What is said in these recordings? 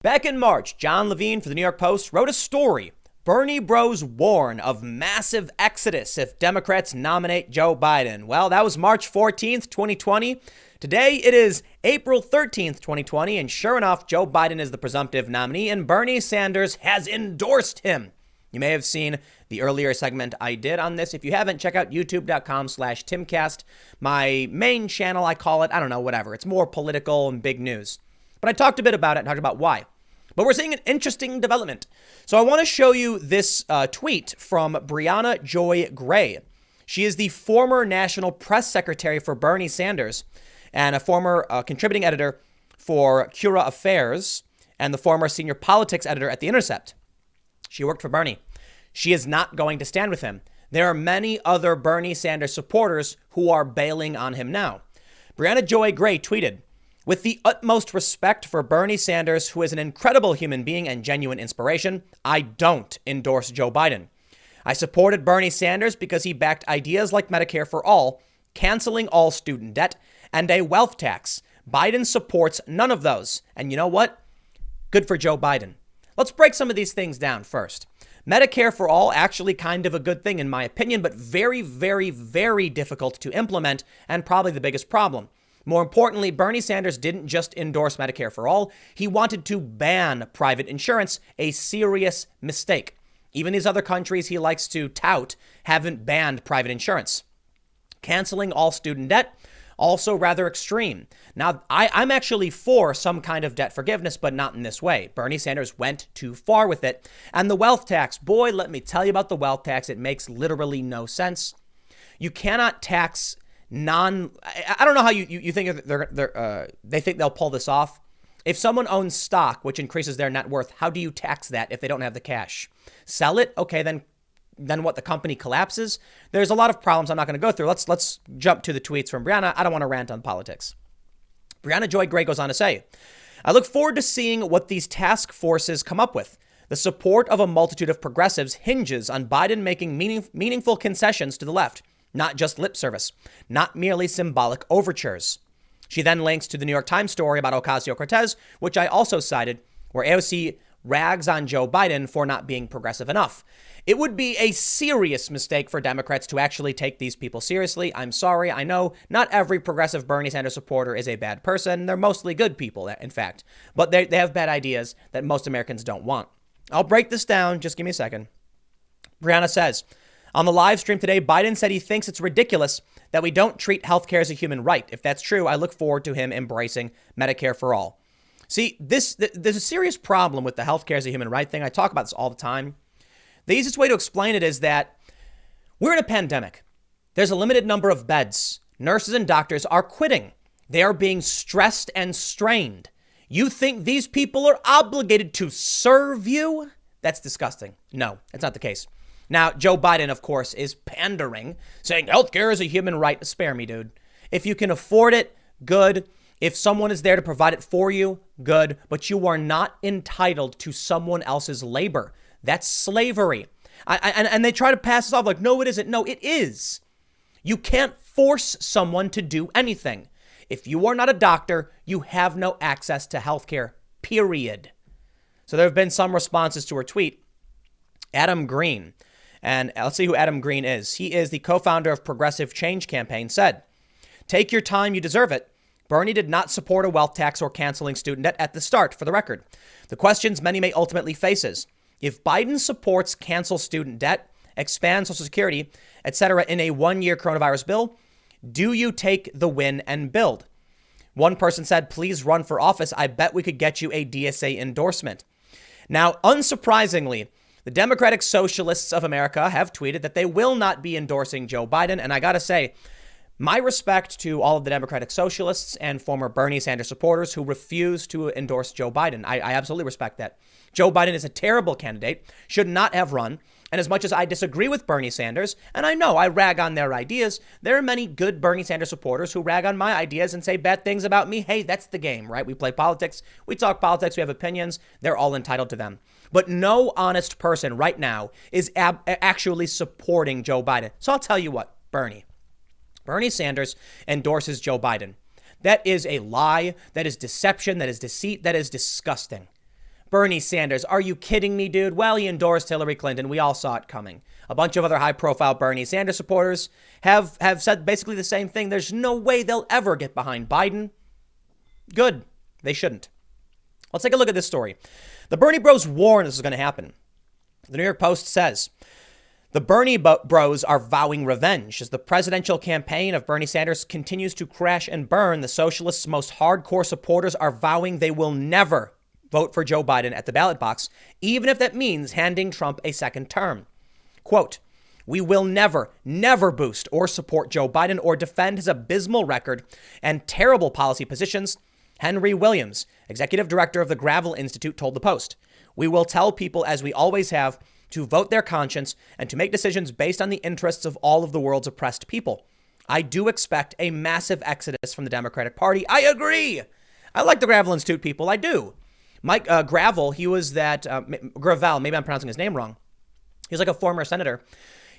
Back in March, John Levine for the New York Post wrote a story. Bernie bros warn of massive exodus if Democrats nominate Joe Biden. Well, that was March 14th, 2020. Today it is April 13th, 2020. And sure enough, Joe Biden is the presumptive nominee and Bernie Sanders has endorsed him. You may have seen the earlier segment I did on this. If you haven't, check out youtube.com/Timcast. My main channel, I call it, I don't know, whatever. It's more political and big news. But I talked a bit about it and talked about why. But we're seeing an interesting development. So I want to show you this tweet from Brianna Joy Gray. She is the former national press secretary for Bernie Sanders and a former contributing editor for Cura Affairs and the former senior politics editor at The Intercept. She worked for Bernie. She is not going to stand with him. There are many other Bernie Sanders supporters who are bailing on him now. Brianna Joy Gray tweeted, "With the utmost respect for Bernie Sanders, who is an incredible human being and genuine inspiration, I don't endorse Joe Biden. I supported Bernie Sanders because he backed ideas like Medicare for all, canceling all student debt, and a wealth tax. Biden supports none of those. And you know what? Good for Joe Biden." Let's break some of these things down first. Medicare for all, actually kind of a good thing in my opinion, but very, very, very difficult to implement and probably the biggest problem. More importantly, Bernie Sanders didn't just endorse Medicare for all. He wanted to ban private insurance, a serious mistake. Even these other countries he likes to tout haven't banned private insurance. Canceling all student debt, also rather extreme. Now, I'm actually for some kind of debt forgiveness, but not in this way. Bernie Sanders went too far with it. And the wealth tax, boy, let me tell you about the wealth tax. It makes literally no sense. You cannot tax I don't know how you think they think they'll pull this off. If someone owns stock, which increases their net worth, how do you tax that if they don't have the cash? Sell it? Okay, then what, the company collapses? There's a lot of problems I'm not going to go through. Let's jump to the tweets from Brianna. I don't want to rant on politics. Brianna Joy Gray goes on to say, "I look forward to seeing what these task forces come up with. The support of a multitude of progressives hinges on Biden making meaningful concessions to the left. Not just lip service, not merely symbolic overtures." She then links to the New York Times story about Ocasio-Cortez, which I also cited, where AOC rags on Joe Biden for not being progressive enough. It would be a serious mistake for Democrats to actually take these people seriously. I'm sorry. I know not every progressive Bernie Sanders supporter is a bad person. They're mostly good people, in fact, but they have bad ideas that most Americans don't want. I'll break this down. Just give me a second. Brianna says, "On the live stream today, Biden said he thinks it's ridiculous that we don't treat healthcare as a human right. If that's true, I look forward to him embracing Medicare for all." See, there's a serious problem with the healthcare as a human right thing. I talk about this all the time. The easiest way to explain it is that we're in a pandemic. There's a limited number of beds. Nurses and doctors are quitting. They are being stressed and strained. You think these people are obligated to serve you? That's disgusting. No, that's not the case. Now, Joe Biden, of course, is pandering, saying healthcare is a human right. Spare me, dude. If you can afford it, good. If someone is there to provide it for you, good. But you are not entitled to someone else's labor. That's slavery. And they try to pass this off like, no, it isn't. No, it is. You can't force someone to do anything. If you are not a doctor, you have no access to healthcare, period. So there have been some responses to her tweet. Adam Green. And let's see who Adam Green is. He is the co-founder of Progressive Change Campaign, said, "Take your time, you deserve it. Bernie did not support a wealth tax or canceling student debt at the start, for the record. The questions many may ultimately face is, if Biden supports cancel student debt, expand Social Security, etc. in a one-year coronavirus bill, do you take the win and build?" One person said, "Please run for office. I bet we could get you a DSA endorsement." Now, unsurprisingly, the Democratic Socialists of America have tweeted that they will not be endorsing Joe Biden. And I got to say, my respect to all of the Democratic Socialists and former Bernie Sanders supporters who refuse to endorse Joe Biden. I absolutely respect that. Joe Biden is a terrible candidate, should not have run. And as much as I disagree with Bernie Sanders, and I know I rag on their ideas, there are many good Bernie Sanders supporters who rag on my ideas and say bad things about me. Hey, that's the game, right? We play politics. We talk politics. We have opinions. They're all entitled to them. But no honest person right now is actually supporting Joe Biden. So I'll tell you what, Bernie Sanders endorses Joe Biden. That is a lie. That is deception. That is deceit. That is disgusting. Bernie Sanders, are you kidding me, dude? Well, he endorsed Hillary Clinton. We all saw it coming. A bunch of other high-profile Bernie Sanders supporters have said basically the same thing. There's no way they'll ever get behind Biden. Good. They shouldn't. Let's take a look at this story. The Bernie Bros warn this is going to happen. The New York Post says, the Bernie Bros are vowing revenge as the presidential campaign of Bernie Sanders continues to crash and burn. The socialists' most hardcore supporters are vowing they will never vote for Joe Biden at the ballot box, even if that means handing Trump a second term. Quote, we will never, never boost or support Joe Biden or defend his abysmal record and terrible policy positions, Henry Williams, executive director of the Gravel Institute, told the Post. We will tell people, as we always have, to vote their conscience and to make decisions based on the interests of all of the world's oppressed people. I do expect a massive exodus from the Democratic Party. I agree. I like the Gravel Institute people. I do. Mike Gravel, he was that, Gravel, maybe I'm pronouncing his name wrong. He was like a former senator.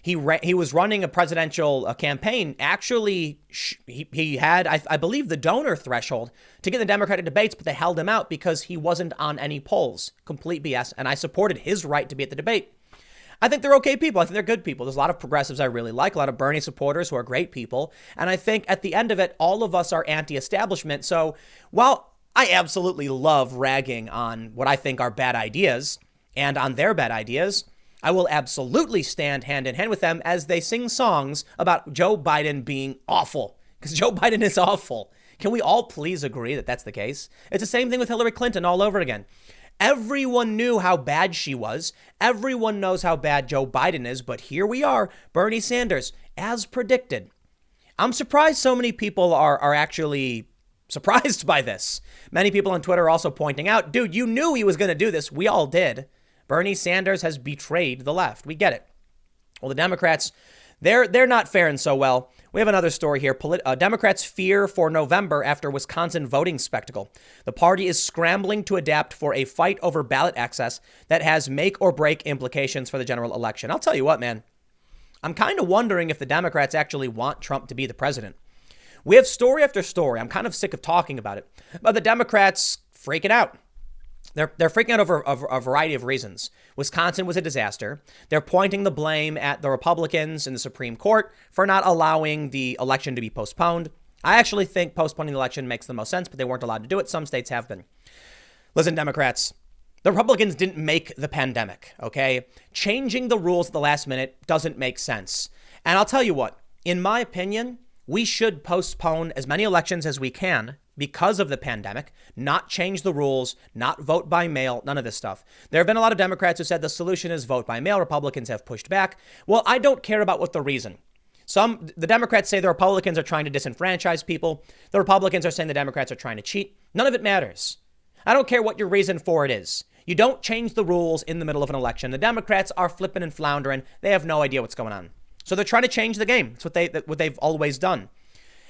He was running a presidential campaign. Actually, he had, I believe, the donor threshold to get the Democratic debates, but they held him out because he wasn't on any polls. Complete BS. And I supported his right to be at the debate. I think they're okay people. I think they're good people. There's a lot of progressives I really like, a lot of Bernie supporters who are great people. And I think at the end of it, all of us are anti-establishment. So while I absolutely love ragging on what I think are bad ideas and on their bad ideas, I will absolutely stand hand in hand with them as they sing songs about Joe Biden being awful, because Joe Biden is awful. Can we all please agree that that's the case? It's the same thing with Hillary Clinton all over again. Everyone knew how bad she was. Everyone knows how bad Joe Biden is. But here we are, Bernie Sanders, as predicted. I'm surprised so many people are actually surprised by this. Many people on Twitter are also pointing out, dude, you knew he was going to do this. We all did. Bernie Sanders has betrayed the left. We get it. Well, the Democrats, they're not faring so well. We have another story here. Democrats fear for November after Wisconsin voting spectacle. The party is scrambling to adapt for a fight over ballot access that has make or break implications for the general election. I'll tell you what, man. I'm kind of wondering if the Democrats actually want Trump to be the president. We have story after story. I'm kind of sick of talking about it. But the Democrats freaking out. They're freaking out over a variety of reasons. Wisconsin was a disaster. They're pointing the blame at the Republicans in the Supreme Court for not allowing the election to be postponed. I actually think postponing the election makes the most sense, but they weren't allowed to do it. Some states have been. Listen, Democrats, the Republicans didn't make the pandemic, okay? Changing the rules at the last minute doesn't make sense. And I'll tell you what, in my opinion, we should postpone as many elections as we can because of the pandemic, not change the rules, not vote by mail, none of this stuff. There have been a lot of Democrats who said the solution is vote by mail. Republicans have pushed back. Well, I don't care about what the reason. The Democrats say the Republicans are trying to disenfranchise people. The Republicans are saying the Democrats are trying to cheat. None of it matters. I don't care what your reason for it is. You don't change the rules in the middle of an election. The Democrats are flipping and floundering. They have no idea what's going on. So they're trying to change the game. It's what they've always done.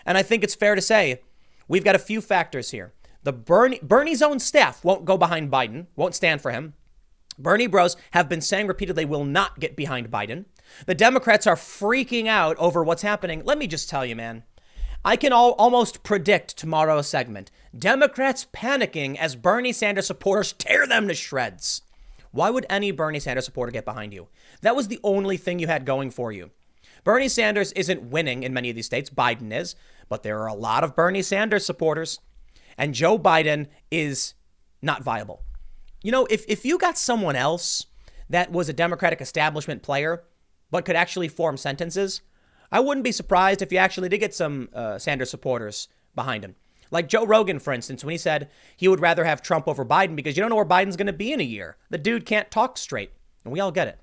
And I think it's fair to say we've got a few factors here. The Bernie's own staff won't go behind Biden, won't stand for him. Bernie bros have been saying repeatedly will not get behind Biden. The Democrats are freaking out over what's happening. Let me just tell you, man, I can almost predict tomorrow's segment. Democrats panicking as Bernie Sanders supporters tear them to shreds. Why would any Bernie Sanders supporter get behind you? That was the only thing you had going for you. Bernie Sanders isn't winning in many of these states. Biden is, but there are a lot of Bernie Sanders supporters, and Joe Biden is not viable. You know, if you got someone else that was a Democratic establishment player, but could actually form sentences, I wouldn't be surprised if you actually did get some Sanders supporters behind him. Like Joe Rogan, for instance, when he said he would rather have Trump over Biden because you don't know where Biden's going to be in a year. The dude can't talk straight, and we all get it.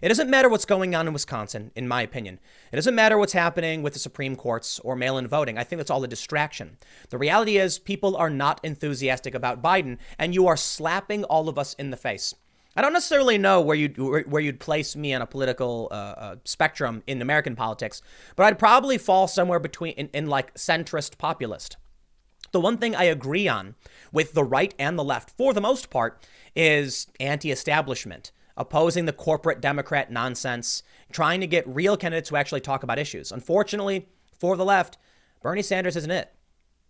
It doesn't matter what's going on in Wisconsin, in my opinion. It doesn't matter what's happening with the Supreme Courts or mail-in voting. I think that's all a distraction. The reality is people are not enthusiastic about Biden, and you are slapping all of us in the face. I don't necessarily know where you'd place me on a political spectrum in American politics, but I'd probably fall somewhere between in like centrist populist. The one thing I agree on with the right and the left, for the most part, is anti-establishment. Opposing the corporate Democrat nonsense, trying to get real candidates who actually talk about issues. Unfortunately, for the left, Bernie Sanders isn't it.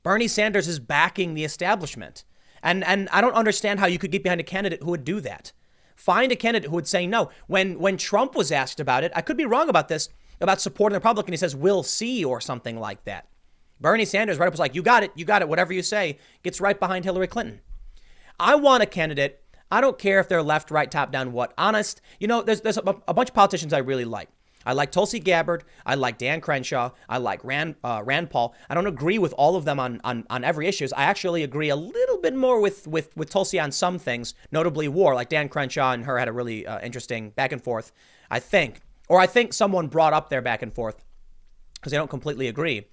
Bernie Sanders is backing the establishment. And I don't understand how you could get behind a candidate who would do that. Find a candidate who would say no. When Trump was asked about it, I could be wrong about this, about supporting the Republican, he says, we'll see, or something like that. Bernie Sanders right up was like, you got it, whatever you say, gets right behind Hillary Clinton. I want a candidate, I don't care if they're left, right, top, down, what, honest. There's a bunch of politicians I really like. I like Tulsi Gabbard. I like Dan Crenshaw. I like Rand Paul. I don't agree with all of them on every issue. I actually agree a little bit more with Tulsi on some things, notably war. Like Dan Crenshaw and her had a really interesting back and forth, I think. Or I think someone brought up their back and forth because they don't completely agree.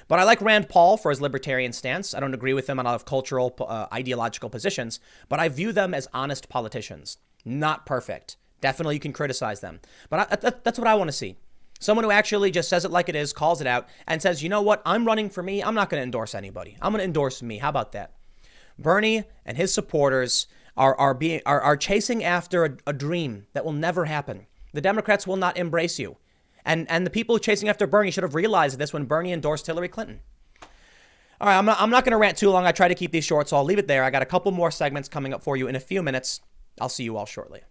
But I like Rand Paul for his libertarian stance. I don't agree with him on a lot of cultural, ideological positions, but I view them as honest politicians. Not perfect. Definitely you can criticize them. But that's what I want to see. Someone who actually just says it like it is, calls it out, and says, you know what, I'm running for me. I'm not going to endorse anybody. I'm going to endorse me. How about that? Bernie and his supporters are chasing after a dream that will never happen. The Democrats will not embrace you. And the people chasing after Bernie should have realized this when Bernie endorsed Hillary Clinton. All right, I'm not going to rant too long. I try to keep these short, so I'll leave it there. I got a couple more segments coming up for you in a few minutes. I'll see you all shortly.